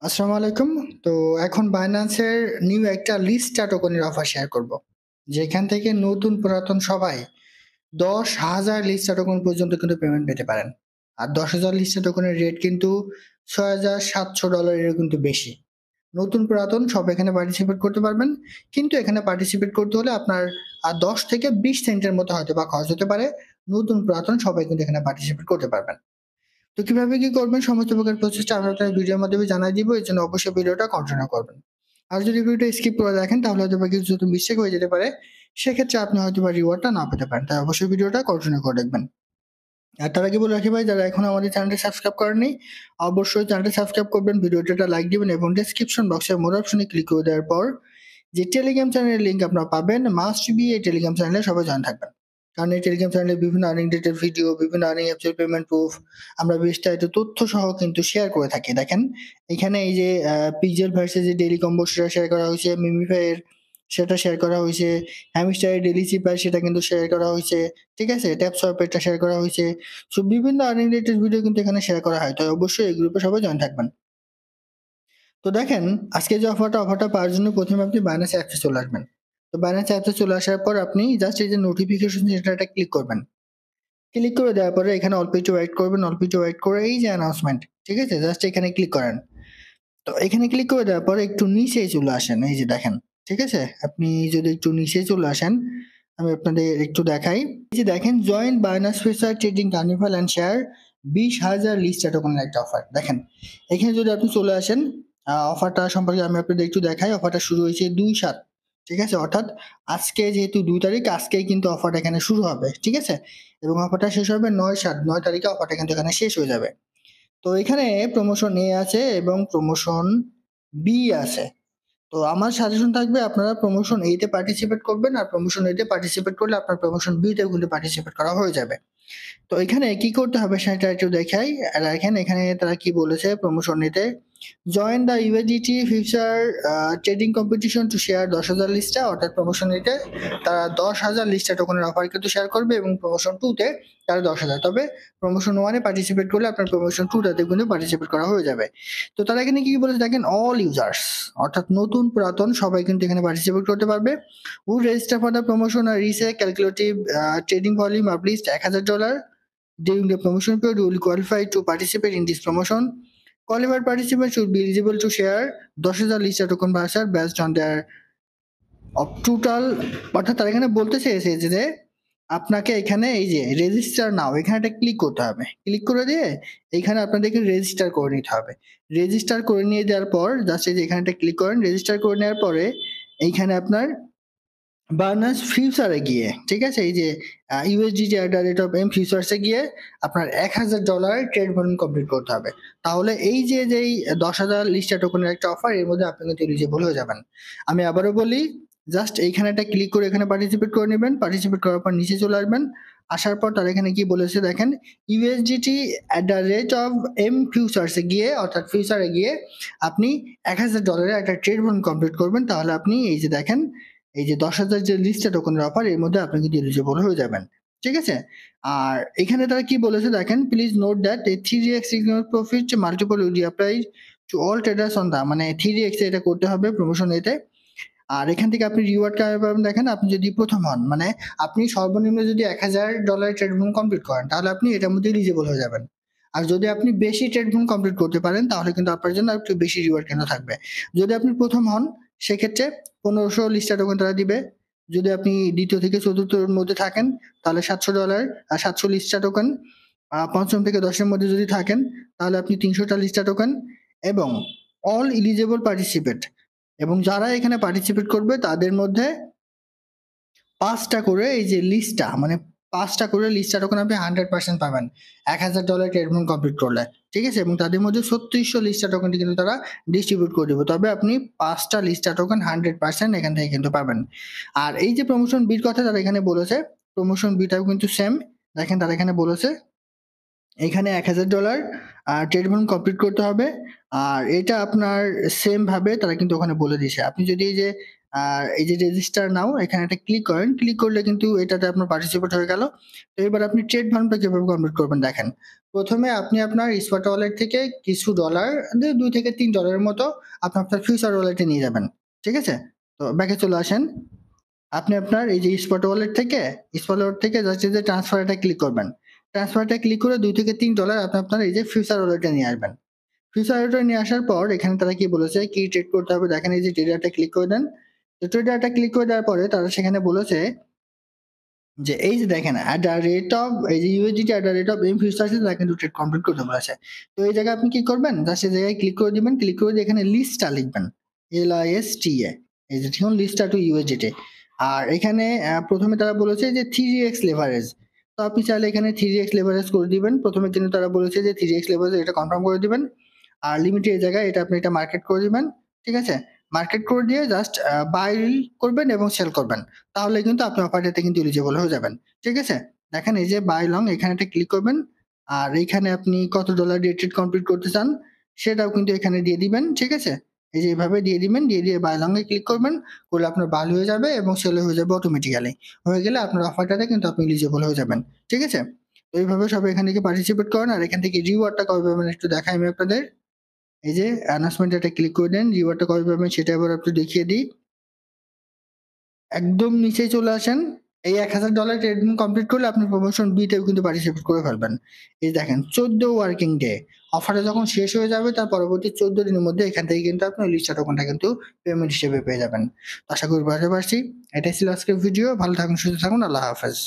আসসালামু আলাইকুম। তো এখন বাইন্যান্সের নিউ একটা লিস্টা টোকেনের অফার শেয়ার করব। যেখান থেকে নতুন পুরাতন সবাই 10,000 লিস্টা টোকেন পর্যন্ত কিন্তু পেমেন্ট পেতে পারেন। আর 10,000 লিস্টা টোকেনের রেট কিন্তু $6,700 এরও কিন্তু বেশি। নতুন পুরাতন সব এখানে পার্টিসিপেট করতে পারবেন। কিন্তু এখানে পার্টিসিপেট করতে হলে আপনার 10 থেকে 20 সেন্টের মতো হয়তো বা খরচ হতে পারে। নতুন পুরাতন সবাই কিন্তু এখানে পার্টিসিপেট করতে পারবেন। তো কিভাবে কি করবেন সমস্ত প্রকার প্রসেসটা আমরা আপনার ভিডিওর মাধ্যমে জানাই দিব। এর জন্য অবশ্যই ভিডিওটা কন্টিনিউ করবেন। আর যদি ভিডিওটা স্কিপ করে দেখেন তাহলে হয়তোবা কিছু যদি মিস্টেক হয়ে যেতে পারে। সেক্ষেত্রে আপনি হয়তোবা রিওয়ার্ডটা না পেতে পারেন। তাই অবশ্যই ভিডিওটা কন্টিনিউ করে দেখবেন। আর তার আগে বলে রাখি ভাই, যারা এখনো আমাদের চ্যানেলটি সাবস্ক্রাইব করেননি, অবশ্যই চ্যানেলটি সাবস্ক্রাইব করবেন, ভিডিওতে একটা লাইক দিবেন এবং ডেসক্রিপশন বক্সে মোর অপশনে ক্লিক করে দেওয়ার পর যে টেলিগ্রাম চ্যানেলের লিংক আপনারা পাবেন, মাস্ট বি এই টেলিগ্রাম চ্যানেলে সবাই জয়েন থাকবেন। কারণ এই টেলিগ্রাম চ্যানেলে বিভিন্ন আর্নিং রিলেটেড ভিডিও, বিভিন্ন আর্নিং অ্যাপসের পেমেন্ট প্রুফ, আমরা বিস্তারিত তথ্য সহ কিন্তু শেয়ার করে থাকি। দেখেন এখানে এই যে পিক্সেল ভার্সেস যে ডেইলি কম্বো সেটা শেয়ার করা হয়েছে, মিমিফাইয়ের সেটা শেয়ার করা হয়েছে, হ্যামস্টারের ডেইলি চিপার সেটা কিন্তু শেয়ার করা হয়েছে। ঠিক আছে? ট্যাপ সোয়াপেরটা শেয়ার করা হয়েছে। সো বিভিন্ন আর্নিং রিলেটেড ভিডিও কিন্তু এখানে শেয়ার করা হয়। তো অবশ্যই এই গ্রুপে সবাই জয়েন থাকবেন। তো দেখেন আজকে যে অফারটা পাওয়ার জন্য প্রথমে আপনি বাইন্যান্স অ্যাপসে চলে আসবেন। তো বাইন্যান্স অ্যাপসে চলে আসার পর আপনি জাস্ট এই যে নোটিফিকেশন সেটাতে ক্লিক করবেন। ক্লিক করে দেওয়ার পরে এখানে অল্প একটু ওয়েট করবেন, অল্প একটু ওয়েট করে এই যে অ্যানাউন্সমেন্ট, ঠিক আছে? জাস্ট এখানে ক্লিক করেন। তো এখানে ক্লিক করে দেওয়ার পরে একটু নিচে চলে আসেন, এই যে দেখেন, ঠিক আছে? আপনি যদি একটু নিচে চলে আসেন, আমি আপনাদের একটু দেখাই। এই যে দেখেন joint Binance future trading carnival and share 20,000 list টোকেনের একটা অফার। দেখেন এখানে যদি আপনি চলে আসেন, অফারটা সম্পর্কে আমি আপনাদের একটু দেখাই। অফারটা শুরু হয়েছে 2/7, ঠিক আছে? অর্থাৎ আজকে যেহেতু 2 তারিখ, আজকেই কিন্তু অফারটা এখানে শুরু হবে, ঠিক আছে? এবং অফারটা শেষ হবে 9/7, 9 তারিখে অফারটা কিন্তু এখানে শেষ হয়ে যাবে। তো এখানে প্রমোশন এ আছে এবং প্রমোশন বি আছে। তো আমার সাজেশন থাকবে আপনারা প্রমোশন এ তে পার্টিসিপেট করবেন, আর প্রমোশন এ তে পার্টিসিপেট করলে আপনার প্রমোশন বি তেও কিন্তু পার্টিসিপেট করা হয়ে যাবে। তো এখানে কি করতে হবে সেটা একটু দেখাই। আর এখানে তারা কি বলেছে প্রমোশন নিতে, join the USDT future trading competition to share 10,000 লিস্টা। অর্থাৎ প্রমোশন নিতে তারা 10,000 লিস্টা টোকেনের অফার কিন্তু শেয়ার করবে এবং প্রমোশন 2 তে তারা 10,000। তবে প্রমোশন 1 এ পার্টিসিপেট করলে আপনার প্রমোশন 2 টাতে কিন্তু পার্টিসিপেট করা হয়ে যাবে। তো তারা এখানে কি বলেছে দেখেন, অল ইউজার্স অর্থাৎ নতুন পুরাতন সবাই কিন্তু এখানে পার্টিসিপেট করতে পারবে। Who register for the promotion আর reach calculative trading volume of list $1,000 during the promotion period will qualify to participate in this promotion. Qualified participants should be eligible to share 10,000 Lista token ভার্সার based on their of total। অর্থাৎ তারা এখানে বলতে চেয়েছে যে আপনাকে এখানে এই যে রেজিস্টার নাও এখানে একটা ক্লিক করতে হবে। ক্লিক করে দিয়ে এখানে আপনাদেরকে রেজিস্টার করে নিতে হবে। রেজিস্টার করে নিয়ে দেওয়ার পর জাস্ট এই যে এখানে একটা ক্লিক করেন। রেজিস্টার করে নেওয়ার পরে এইখানে আপনার বার্নার্স ফিউচারে গিয়ে, ঠিক আছে? এই যে USDT at the rate of M ফিউচার্সে গিয়ে আপনার $1,000 ট্রেড ভলিউম কমপ্লিট করতে হবে। তাহলে এই যে যেই 10,000 লিস্টা টোকেনের একটা অফার, এর মধ্যে আপনি কিন্তু এলিজিবল হয়ে যাবেন। আমি আবারও বলি, জাস্ট এইখানে একটা ক্লিক করে এখানে পার্টিসিপেট করে নেবেন। পার্টিসিপেট করার পর নিচে চলে আসবেন। আসার পর তারা এখানে কি বলেছে দেখেন, USDT at the rate of M ফিউচার্সে গিয়ে, অর্থাৎ ফিউচারে গিয়ে আপনি $1,000 একটা ট্রেড ভলিউম কমপ্লিট করবেন। তাহলে আপনি এই যে দেখেন এই যে 10,000 যে লিস্টটা টোকেনের অফার, এর মধ্যে আপনি কিন্তু এলিজিবল হয়ে যাবেন, ঠিক আছে? আর এখানে তারা কি বলেছে দেখেন, please note that a 3x economic profit multiple will be applied to all traders on the, মানে 3x এটা করতে হবে প্রমোশন এতে। আর এখান থেকে আপনি রিওয়ার্ড কার পাবেন দেখেন, আপনি যদি প্রথম হন, মানে আপনি সর্বনিম্ন যদি $1,000 ট্রেড ভলিউম কমপ্লিট করেন তাহলে আপনি এটার মধ্যে এলিজিবল হয়ে যাবেন। আর যদি আপনি বেশি ট্রেড ভলিউম কমপ্লিট করতে পারেন তাহলে কিন্তু আপনার জন্য একটু বেশি রিওয়ার্ড কিন্তু থাকবে। যদি আপনি প্রথম হন সেক্ষেত্রে 1500 লিস্টা টোকেন তারা দিবে। যদি আপনি দ্বিতীয় থেকে চতুর্থের মধ্যে থাকেন তাহলে $700 আর 700 লিস্টা টোকেন। পঞ্চম থেকে 10-এর মধ্যে যদি থাকেন তাহলে আপনি 300টা লিস্টা টোকেন। এবং অল এলিজিবল পার্টিসিপেট, এবং যারা এখানে পার্টিসিপেট করবে তাদের মধ্যে 5টা করে এই যে লিস্টটা, মানে 5টা করে লিস্টটা টোকেন আপনি 100% পাবেন $1,000 ট্রেডমেন্ট কমপ্লিট করলে, ঠিক আছে? এবং তাদের মধ্যে 3600 লিস্টটা টোকেনটি কিন্তু তারা ডিস্ট্রিবিউট করে দেবে। তবে আপনি 5টা লিস্টটা টোকেন 100% এখান থেকে কিন্তু পাবেন। আর এই যে প্রমোশন বির কথা তারা এখানে বলেছে, প্রমোশন বিটাও কিন্তু সেম। দেখেন তারা এখানে বলেছে এখানে $1,000 ট্রেড ভলিউম কমপ্লিট করতে হবে। আর এটা আপনার সেম ভাবে তারা কিন্তু ওখানে বলে দিয়েছে। আপনি যদি এই যে আর এই যে রেজিস্টার নাও এখানে একটা ক্লিক করেন, ক্লিক করলে কিন্তু এটাতে আপনার পার্টিসিপেট হয়ে গেল। তো এবার আপনি ট্রেড ফার্মটা কিভাবে কমপ্লিট করবেন দেখেন। প্রথমে আপনি আপনার স্পট ওয়ালেট থেকে কিছু ডলার, $2 থেকে $3 মতো আপনি আপনার ফিউচার ওয়ালেটে নিয়ে যাবেন। ঠিক আছে? তো ব্যাকে চলে আসেন। আপনি আপনার এই যে স্পট ওয়ালেট থেকে জাস্ট এই যে ট্রান্সফারটা ক্লিক করবেন। ট্রান্সফারটা ক্লিক করে $2 থেকে $3 আপনি আপনার এই যে ফিউচার ওয়ালেটে নিয়ে আসবেন। ফিউচার ওয়ালেটে নিয়ে আসার পর এখানে তারা কি বলেছে, কি ট্রেড করতে হবে দেখেন, এই যে ট্রেডারটা ক্লিক করে দেন। তো ট্রেডারটা ক্লিক করে দেওয়ার পরে তারা সেখানে বলেছে যে এই যে দেখেন এট দ্য রেট অফ এই যে USDT at the rate of M futures তারা কিন্তু ট্রেড কমপ্লিট করতে বলেছে। তো এই জায়গায় আপনি কি করবেন, জাস্ট এই জায়গায় ক্লিক করে দিবেন, ক্লিক করে দিয়ে এখানে লিস্টটা লিখবেন, LISTA, এই যে ঠিক লিস্টটা টু ইউএসডিটি। আর এখানে প্রথমে তারা বলেছে যে 3x লেভারেজ। তো আপনি চাইলে এখানে 3x লেভারেজ করে দিবেন। প্রথমে কিন্তু তারা বলেছে যে 3x লেভারেজ, এটা কনফার্ম করে দিবেন। আর লিমিটের এই জায়গায় এটা আপনি এটা মার্কেট করে দিবেন। ঠিক আছে? মার্কেট করে দিয়ে জাস্ট বাই করবেন এবং সেল করবেন। তাহলে কিন্তু আপনি অফারটাতে কিন্তু এলিজিবল হয়ে যাবেন। ঠিক আছে? দেখেন এই যে বাই লং এখানে একটা ক্লিক করবেন। আর এইখানে আপনি কত ডলার দিয়ে ট্রেড কমপ্লিট করতে চান সেটাও কিন্তু এখানে দিয়ে দিবেন। ঠিক আছে? এই যে এভাবে দিয়ে দিবেন, দিয়ে দিয়ে বাই লং এ ক্লিক করবেন। করলে আপনার বাই হয়ে যাবে এবং সেল হয়ে যাবে অটোমেটিক্যালি। হয়ে গেলে আপনার অফারটাতে কিন্তু আপনি এলিজিবল হয়ে যাবেন। ঠিক আছে? তো এইভাবে সবাই এখান থেকে পার্টিসিপেট করেন। আর এখান থেকে রিওয়ার্ডটা কবে পাবেন একটু দেখাই আমি আপনাদের। এই যে অ্যানাউন্সমেন্ট এটা ক্লিক করে দেন, রিওয়ার্ডটা কবে পাবেন সেটা এবার একটু দেখিয়ে দিই। একদম নিচে চলে আসেন। এই $1000 ট্রেডিং কমপ্লিট করলে আপনি প্রমোশন বি তেও কিন্তু পার্টিসিপেট করে ফেলবেন। এই দেখেন 14 ওয়ার্কিং ডে অফারটা যখন শেষ হয়ে যাবে তার পরবর্তী 14 দিনের মধ্যে এখান থেকে কিন্তু আপনি লিস্টার টোকেনটা কিন্তু পেমেন্ট হিসেবে পেয়ে যাবেন। তো আশা করি বুঝতে পারছি। এটাই ছিল আজকের ভিডিও। ভালো থাকুন, সুস্থ থাকুন। আল্লাহ হাফেজ।